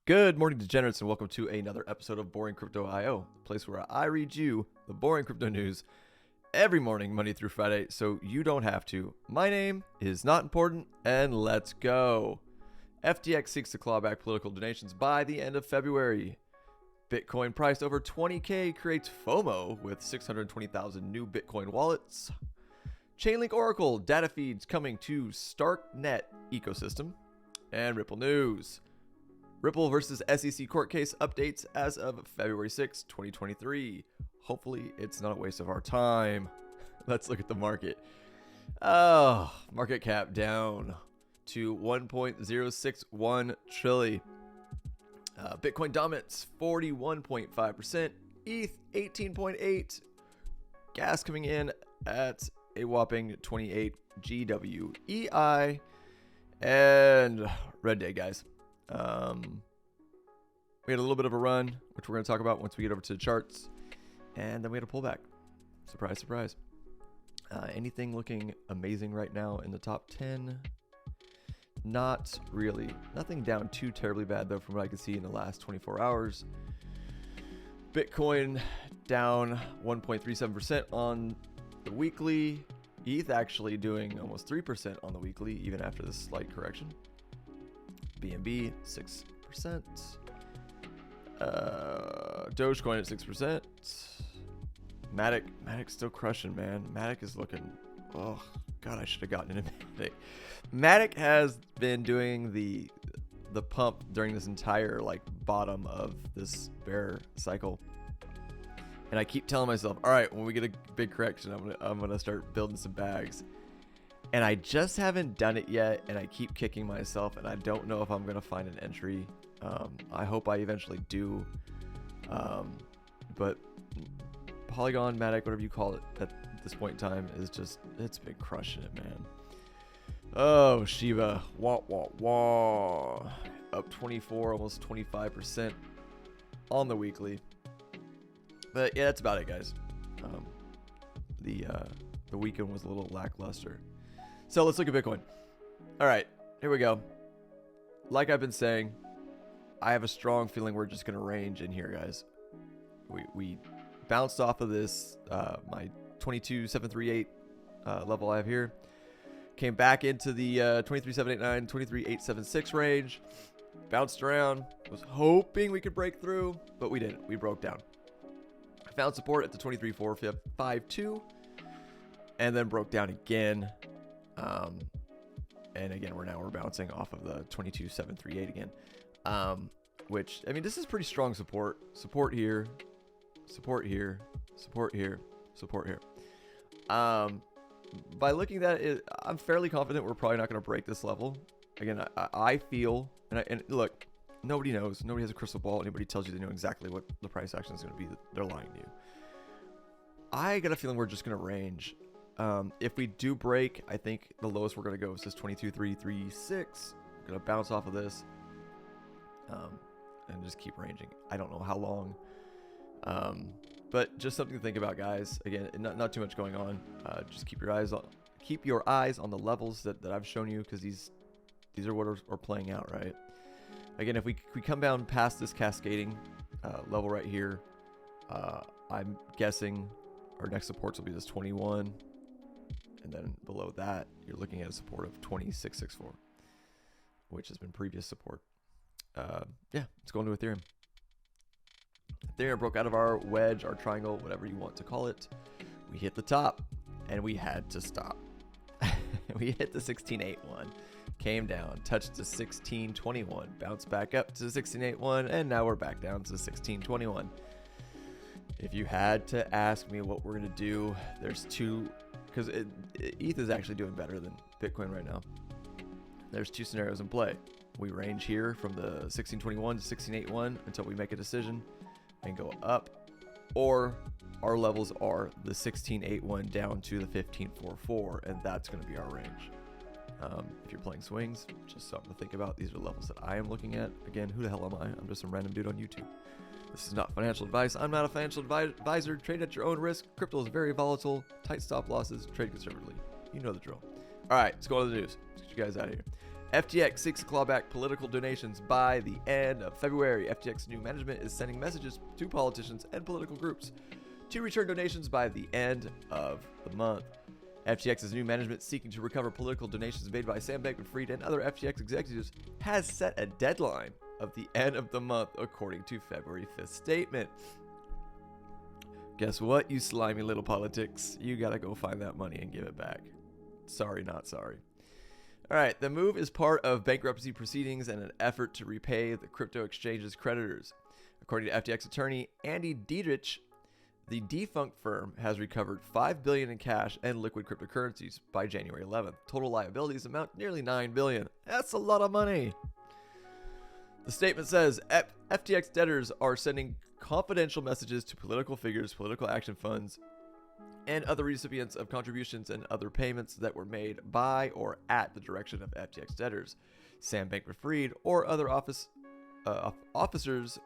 Good morning, degenerates, and welcome to another episode of Boring Crypto IO, a place where I read you the boring crypto news every morning, Monday through Friday, so you don't have to. My name is Not Important, and let's go. FTX seeks to claw back political donations by the end of February. Bitcoin priced over 20K creates FOMO with 620,000 new Bitcoin wallets. Chainlink Oracle data feeds coming to StarkNet ecosystem. And Ripple news. Ripple versus SEC court case updates as of February 6, 2023. Hopefully it's not a waste of our time. Let's look at the market. Oh, market cap down to 1.061 trillion. Bitcoin dominance 41.5%. ETH 18.8. Gas coming in at a whopping 28 GWEI. And red day, guys. We had a little bit of a run, which we're going to talk about once we get over to the charts, and then we had a pullback. Surprise, surprise. Anything looking amazing right now in the top 10? Not really. Nothing down too terribly bad, though, from what I can see in the last 24 hours. Bitcoin down 1.37% on the weekly. ETH actually doing almost 3% on the weekly, even after this slight correction. BNB 6%. Dogecoin at 6%. Matic's still crushing, man. Matic is looking. Oh god, I should have gotten into Matic. Matic has been doing the pump during this entire bottom of this bear cycle, and I keep telling myself, all right, when we get a big correction, I'm gonna start building some bags. And I just haven't done it yet, and I keep kicking myself, and I don't know if I'm going to find an entry. I hope I eventually do. But Polygon, Matic, whatever you call it at this point in time, is just, it's been crushing it, man. Oh, Shiba. Wah, wah, wah. Up 24, almost 25% on the weekly. But yeah, that's about it, guys. The weekend was a little lackluster. So let's look at Bitcoin. All right, here we go. Like I've been saying, I have a strong feeling we're just going to range in here, guys. We bounced off of this, my 22,738 level I have here. Came back into the 23,789, 23,876 range. Bounced around. Was hoping we could break through, but we didn't. We broke down. I found support at the 23,452, and then broke down again. And again, we're bouncing off of the 22,738 again, which, I mean, this is pretty strong support here, support here, support here, support here. By looking at it, I'm fairly confident we're probably not going to break this level. Again, I feel, and look, nobody knows, nobody has a crystal ball. Anybody tells you they know exactly what the price action is going to be, they're lying to you. I got a feeling we're just going to range. If we do break, I think the lowest we're going to go is this 22,336. Going to bounce off of this and just keep ranging. I don't know how long, but just something to think about, guys. Again, not too much going on. Just keep your eyes on the levels that I've shown you, because these are what are playing out, right? Again, if we come down past this cascading level right here, I'm guessing our next supports will be this 21. And then below that, you're looking at a support of 2664, which has been previous support. Yeah, let's go into Ethereum. Ethereum broke out of our wedge, our triangle, whatever you want to call it. We hit the top, and we had to stop. We hit the 16.81, came down, touched the 16.21, bounced back up to the 16.81, and now we're back down to the 16.21. If you had to ask me what we're going to do, there's two... because ETH is actually doing better than Bitcoin right now. There's two scenarios in play. We range here from the 1621 to 1681 until we make a decision and go up, or our levels are the 1681 down to the 1544, and that's going to be our range. If you're playing swings, just something to think about. These are the levels that I am looking at. Again, who the hell am I? I'm just some random dude on YouTube. This is not financial advice. I'm not a financial advisor. Trade at your own risk. Crypto is very volatile. Tight stop losses. Trade conservatively. You know the drill. All right, let's go on to the news. Let's get you guys out of here. FTX seeks to claw back political donations by the end of February. FTX new management is sending messages to politicians and political groups to return donations by the end of the month. FTX's new management, seeking to recover political donations made by Sam Bankman-Fried and other FTX executives, has set a deadline of the end of the month, according to February 5th statement. Guess what, you slimy little politics? You gotta go find that money and give it back. Sorry, not sorry. All right, the move is part of bankruptcy proceedings and an effort to repay the crypto exchange's creditors. According to FTX attorney Andy Dietrich, the defunct firm has recovered $5 billion in cash and liquid cryptocurrencies by January 11th. Total liabilities amount nearly $9 billion. That's a lot of money. The statement says FTX debtors are sending confidential messages to political figures, political action funds, and other recipients of contributions and other payments that were made by or at the direction of FTX debtors, Sam Bankman-Fried, or other officers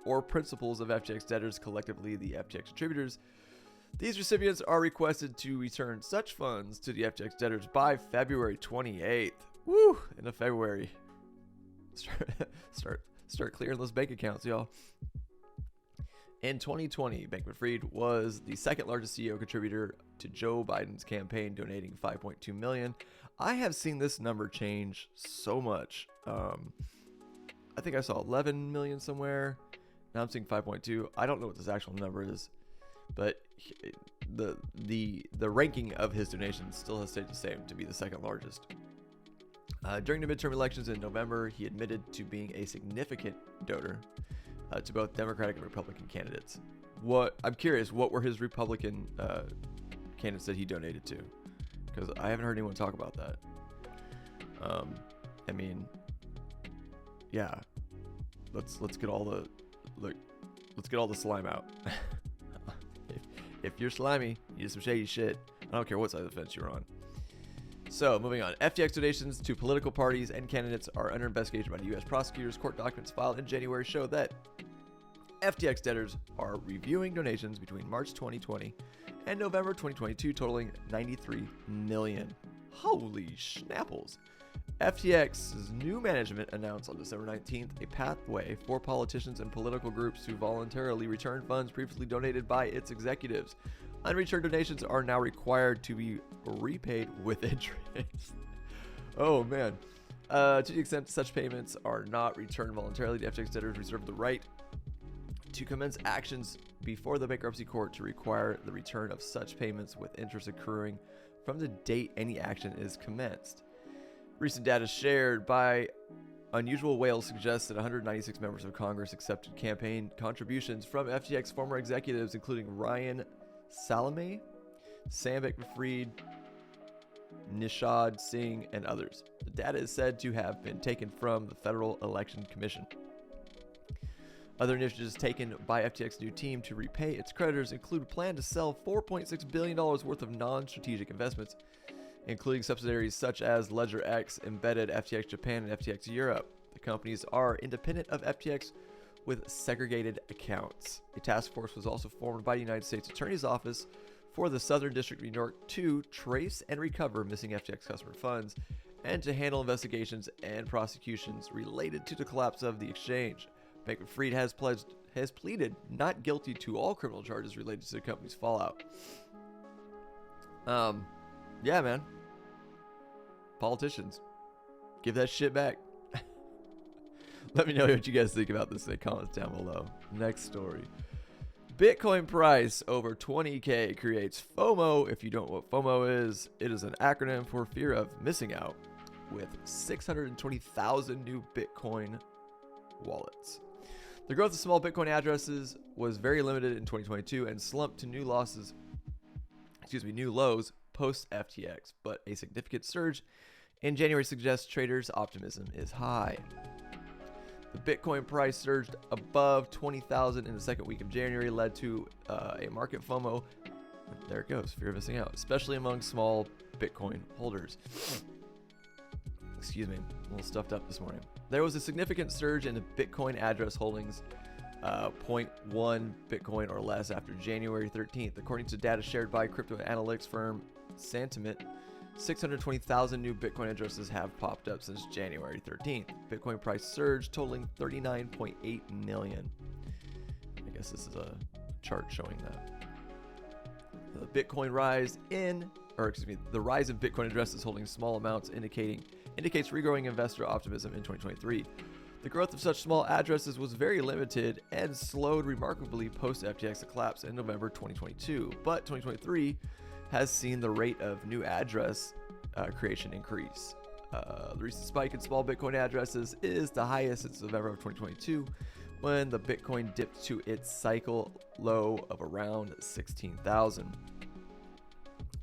or principals of FTX debtors, collectively the FTX contributors. These recipients are requested to return such funds to the FTX debtors by February 28th. Woo! End of February. Start clearing those bank accounts, y'all. In 2020, Bankman-Fried was the second largest CEO contributor to Joe Biden's campaign, donating $5.2 million. I have seen this number change so much. I think I saw 11 million somewhere. Now I'm seeing 5.2. I don't know what this actual number is, but the ranking of his donations still has stayed the same to be the second largest. During the midterm elections in November, he admitted to being a significant donor to both Democratic and Republican candidates. I'm curious, what were his Republican candidates that he donated to? Because I haven't heard anyone talk about that. I mean, yeah, let's get all the slime out. if you're slimy, you do some shady shit. I don't care what side of the fence you're on. So, moving on. FTX donations to political parties and candidates are under investigation by the U.S. prosecutors. Court documents filed in January show that FTX debtors are reviewing donations between March 2020 and November 2022, totaling $93 million. Holy schnapples. FTX's new management announced on December 19th a pathway for politicians and political groups to voluntarily return funds previously donated by its executives. Unreturned donations are now required to be repaid with interest. Oh, man. To the extent such payments are not returned voluntarily, the FTX debtors reserve the right to commence actions before the bankruptcy court to require the return of such payments, with interest accruing from the date any action is commenced. Recent data shared by Unusual Whales suggests that 196 members of Congress accepted campaign contributions from FTX former executives, including Ryan Salame, Sam Bankman-Fried, Nishad Singh, and others. The data is said to have been taken from the Federal Election Commission. Other initiatives taken by FTX's new team to repay its creditors include a plan to sell $4.6 billion worth of non-strategic investments, including subsidiaries such as LedgerX, Embedded, FTX Japan, and FTX Europe. The companies are independent of FTX with segregated accounts. A task force was also formed by the United States Attorney's Office for the Southern District of New York to trace and recover missing FTX customer funds and to handle investigations and prosecutions related to the collapse of the exchange. Bankman-Fried has pleaded not guilty to all criminal charges related to the company's fallout. Yeah, man. Politicians, give that shit back. Let me know what you guys think about this in the comments down below. Next story. Bitcoin price over 20K creates FOMO. If you don't know what FOMO is, it is an acronym for fear of missing out, with 620,000 new Bitcoin wallets. The growth of small Bitcoin addresses was very limited in 2022 and slumped to new lows post FTX, but a significant surge in January suggests traders' optimism is high. The Bitcoin price surged above 20,000 in the second week of January, led to a market FOMO. There it goes, fear of missing out, especially among small Bitcoin holders. Excuse me, a little stuffed up this morning. There was a significant surge in the Bitcoin address holdings, 0.1 Bitcoin or less after January 13th, according to data shared by crypto analytics firm Sentiment. 620,000 new Bitcoin addresses have popped up since January 13th. Bitcoin price surge totaling 39.8 million. I guess this is a chart showing that. The Bitcoin rise in, or excuse me, the rise in Bitcoin addresses holding small amounts indicates regrowing investor optimism in 2023. The growth of such small addresses was very limited and slowed remarkably post FTX collapse in November 2022, but 2023 has seen the rate of new address creation increase. The recent spike in small Bitcoin addresses is the highest since November of 2022, when the Bitcoin dipped to its cycle low of around 16,000.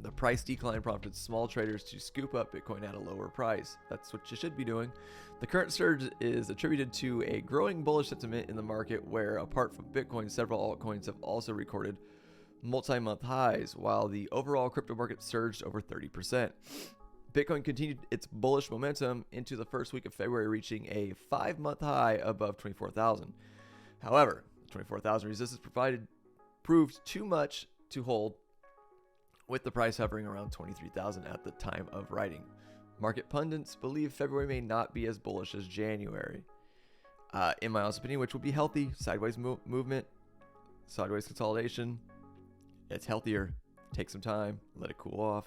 The price decline prompted small traders to scoop up Bitcoin at a lower price. That's what you should be doing. The current surge is attributed to a growing bullish sentiment in the market where, apart from Bitcoin, several altcoins have also recorded multi-month highs, while the overall crypto market surged over 30%. Bitcoin continued its bullish momentum into the first week of February, reaching a 5-month high above 24,000. However, the 24,000 resistance proved too much to hold, with the price hovering around 23,000 at the time of writing. Market pundits believe February may not be as bullish as January. In my honest opinion, which would be healthy, sideways movement, sideways consolidation. It's healthier. Take some time, let it cool off.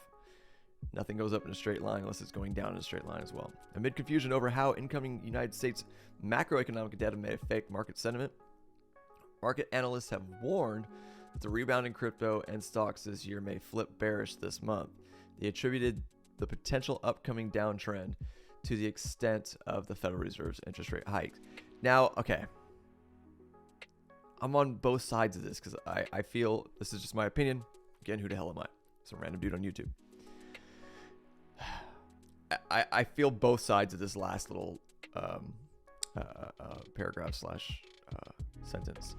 Nothing goes up in a straight line unless it's going down in a straight line as well. Amid confusion over how incoming United States macroeconomic data may affect market sentiment, market analysts have warned that the rebound in crypto and stocks this year may flip bearish this month. They attributed the potential upcoming downtrend to the extent of the Federal Reserve's interest rate hikes. Now, okay, I'm on both sides of this because I feel, this is just my opinion. Again, who the hell am I? Some random dude on YouTube. I feel both sides of this last little paragraph slash sentence.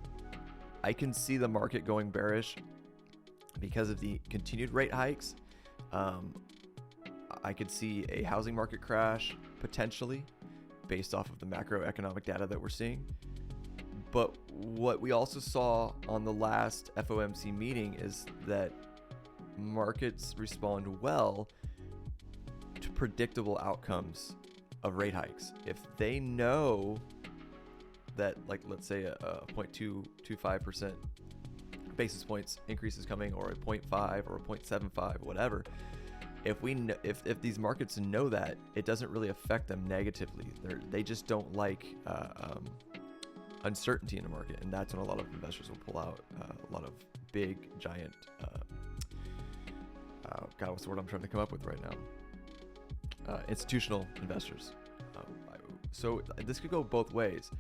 I can see the market going bearish because of the continued rate hikes. I could see a housing market crash potentially based off of the macroeconomic data that we're seeing. But what we also saw on the last FOMC meeting is that markets respond well to predictable outcomes of rate hikes. If they know that, like, let's say a 0.225% basis points increase is coming, or a 0.5 or a 0.75, whatever, if these markets know that, it doesn't really affect them negatively. They just don't like uncertainty in the market, and that's when a lot of investors will pull out. A lot of big, giant, God, what's the word I'm trying to come up with right now? Institutional investors. So this could go both ways.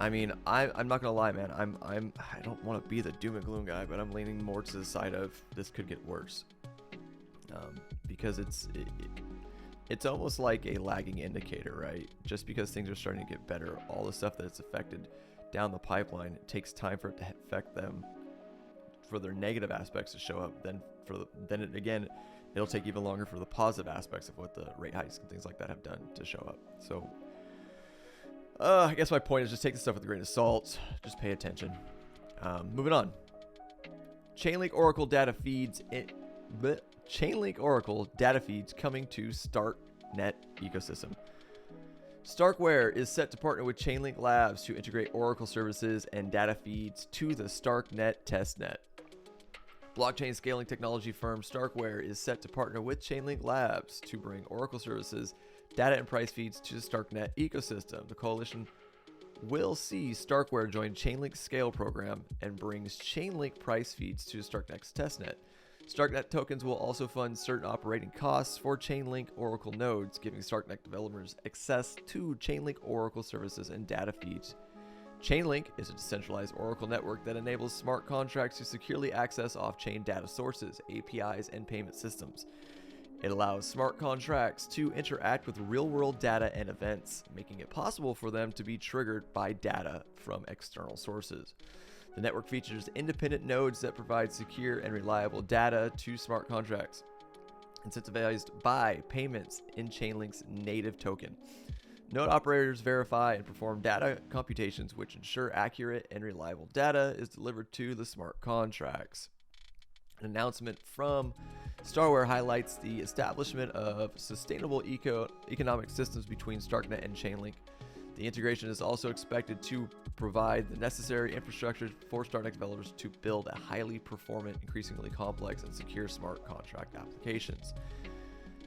I mean, I'm not gonna lie, man. I don't want to be the doom and gloom guy, but I'm leaning more to the side of this could get worse, because it's almost like a lagging indicator, right? Just because things are starting to get better, all the stuff that it's affected down the pipeline, it takes time for it to affect them, for their negative aspects to show up. Then it'll take even longer for the positive aspects of what the rate hikes and things like that have done to show up. So I guess my point is just take this stuff with a grain of salt. Just pay attention. Moving on. Chainlink Oracle data feeds. Chainlink Oracle data feeds coming to StarkNet ecosystem. Starkware is set to partner with Chainlink Labs to integrate Oracle services and data feeds to the StarkNet testnet. Blockchain scaling technology firm Starkware is set to partner with Chainlink Labs to bring Oracle services, data, and price feeds to the StarkNet ecosystem. The coalition will see Starkware join Chainlink's scale program and brings Chainlink price feeds to StarkNet's testnet. StarkNet tokens will also fund certain operating costs for Chainlink Oracle nodes, giving StarkNet developers access to Chainlink Oracle services and data feeds. Chainlink is a decentralized Oracle network that enables smart contracts to securely access off-chain data sources, APIs, and payment systems. It allows smart contracts to interact with real-world data and events, making it possible for them to be triggered by data from external sources. The network features independent nodes that provide secure and reliable data to smart contracts, incentivized by payments in Chainlink's native token. Node operators verify and perform data computations which ensure accurate and reliable data is delivered to the smart contracts. An announcement from Starware highlights the establishment of sustainable economic systems between StarkNet and Chainlink. The integration is also expected to provide the necessary infrastructure for StarkNet developers to build a highly performant, increasingly complex, and secure smart contract applications.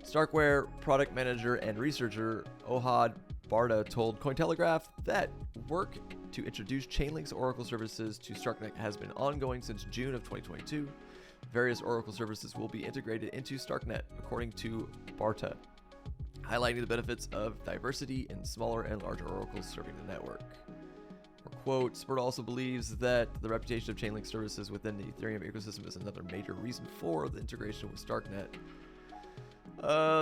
Starkware product manager and researcher Ohad Barda told Cointelegraph that work to introduce Chainlink's Oracle services to StarkNet has been ongoing since June of 2022. Various Oracle services will be integrated into StarkNet, according to Barta, highlighting the benefits of diversity in smaller and larger oracles serving the network. Quote, Spurt also believes that the reputation of Chainlink services within the Ethereum ecosystem is another major reason for the integration with StarkNet.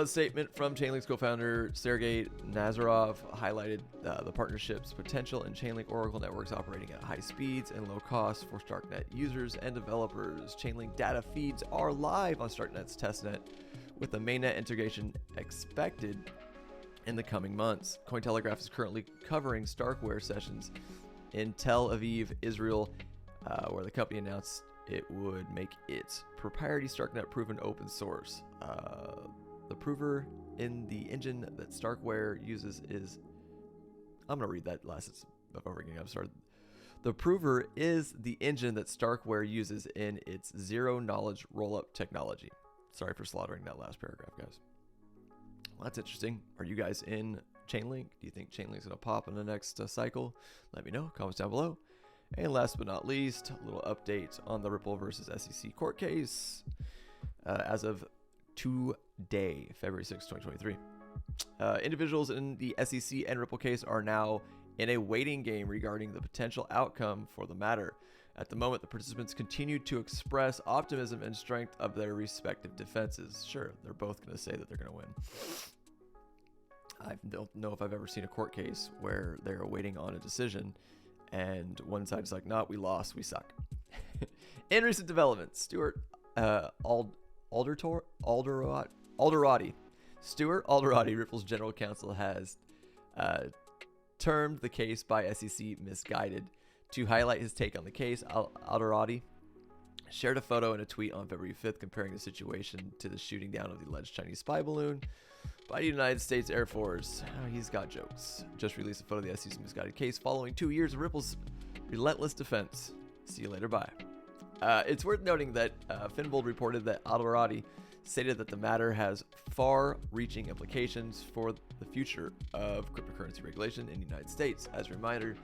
Statement from Chainlink's co-founder Sergey Nazarov highlighted the partnership's potential in Chainlink Oracle networks operating at high speeds and low costs for StarkNet users and developers. Chainlink data feeds are live on StarkNet's testnet, with the mainnet integration expected in the coming months. Cointelegraph is currently covering Starkware sessions in Tel Aviv, Israel, where the company announced it would make its proprietary StarkNet proven open source. The prover in the engine that Starkware uses is... I'm going to read that last before again. I'm sorry. The prover is the engine that Starkware uses in its zero-knowledge rollup technology. Sorry for slaughtering that last paragraph, guys. Well, that's interesting. Are you guys in Chainlink? Do you think Chainlink's going to pop in the next cycle? Let me know. Comments down below. And last but not least, a little update on the Ripple versus SEC court case. As of today, February 6, 2023. Individuals in the SEC and Ripple case are now in a waiting game regarding the potential outcome for the matter. At the moment, the participants continue to express optimism and strength of their respective defenses. Sure, they're both going to say that they're going to win. I don't know if I've ever seen a court case where they're waiting on a decision and one side is like, no, we lost, we suck. In recent developments, Stuart Alderati, Ripple's general counsel, has termed the case by SEC misguided. To highlight his take on the case, Alderati shared a photo in a tweet on February 5th comparing the situation to the shooting down of the alleged Chinese spy balloon by the United States Air Force. Oh, he's got jokes. Just released a photo of the SEC's misguided case following 2 years of Ripple's relentless defense. See you later, bye. It's worth noting that Finbold reported that Alderati stated that the matter has far-reaching implications for the future of cryptocurrency regulation in the United States. As a reminder,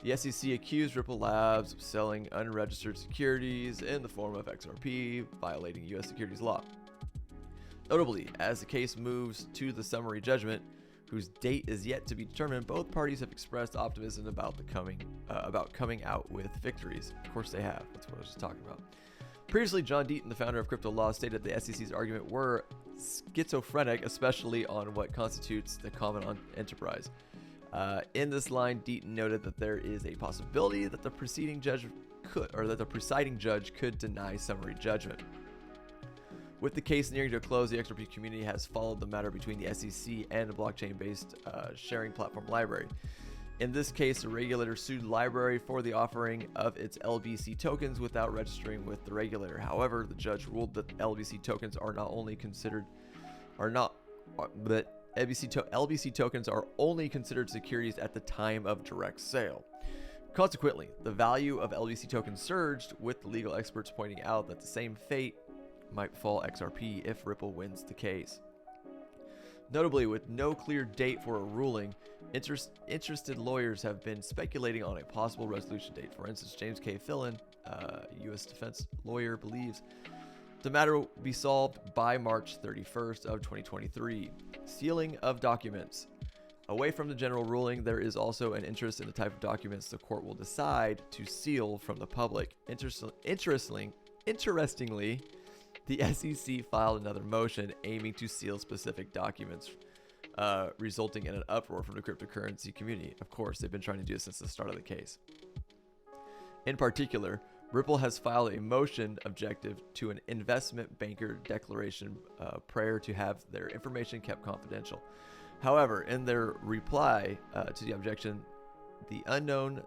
the SEC accused Ripple Labs of selling unregistered securities in the form of XRP, violating U.S. securities law. Notably, as the case moves to the summary judgment, whose date is yet to be determined, both parties have expressed optimism about coming out with victories. Of course they have. That's what I was just talking about. Previously, John Deaton, the founder of Crypto Law, stated the SEC's argument were schizophrenic, especially on what constitutes the common enterprise. In this line, Deaton noted that there is a possibility that the presiding judge could deny summary judgment. With the case nearing to a close, the XRP community has followed the matter between the SEC and the blockchain-based sharing platform Library. In this case, the regulator sued Library for the offering of its LBC tokens without registering with the regulator. However, the judge ruled that LBC tokens are LBC tokens are only considered securities at the time of direct sale. Consequently, the value of LBC tokens surged, with the legal experts pointing out that the same fate might befall XRP if Ripple wins the case. Notably, with no clear date for a ruling, interested lawyers have been speculating on a possible resolution date. For instance, James K. Fillon, U.S. defense lawyer, believes the matter will be solved by March 31st of 2023. Sealing of documents. Away from the general ruling, there is also an interest in the type of documents the court will decide to seal from the public. Interestingly, the SEC filed another motion aiming to seal specific documents, resulting in an uproar from the cryptocurrency community. Of course, they've been trying to do this since the start of the case. In particular, Ripple has filed a motion objective to an investment banker declaration prior to have their information kept confidential. However, in their reply to the objection, the unknown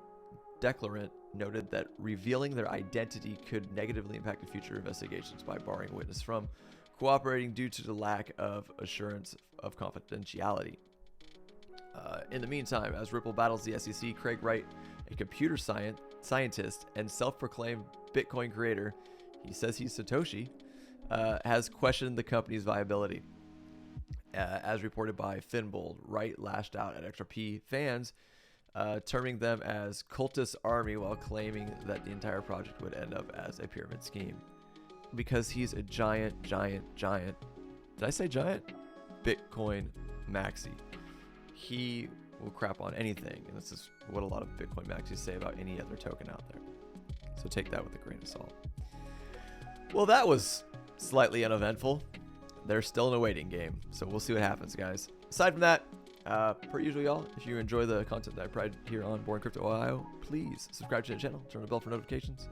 declarant noted that revealing their identity could negatively impact the future investigations by barring a witness from cooperating due to the lack of assurance of confidentiality. In the meantime, as Ripple battles the SEC, Craig Wright, a computer scientist and self-proclaimed Bitcoin creator, he says he's Satoshi, has questioned the company's viability. As reported by Finbold, Wright lashed out at XRP fans, terming them as cultist army while claiming that the entire project would end up as a pyramid scheme. Because he's a giant, did I say giant? Bitcoin maxi. He will crap on anything, and this is what a lot of Bitcoin maxis say about any other token out there. So take that with a grain of salt. Well, that was slightly uneventful. They're still in a waiting game, so we'll see what happens, guys. Aside from that, per usual, y'all, if you enjoy the content that I provide here on Boring Crypto Ohio, please subscribe to the channel, turn on the bell for notifications,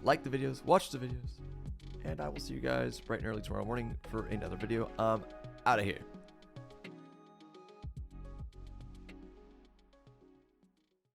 like the videos, watch the videos, and I will see you guys bright and early tomorrow morning for another video. I'm out of here.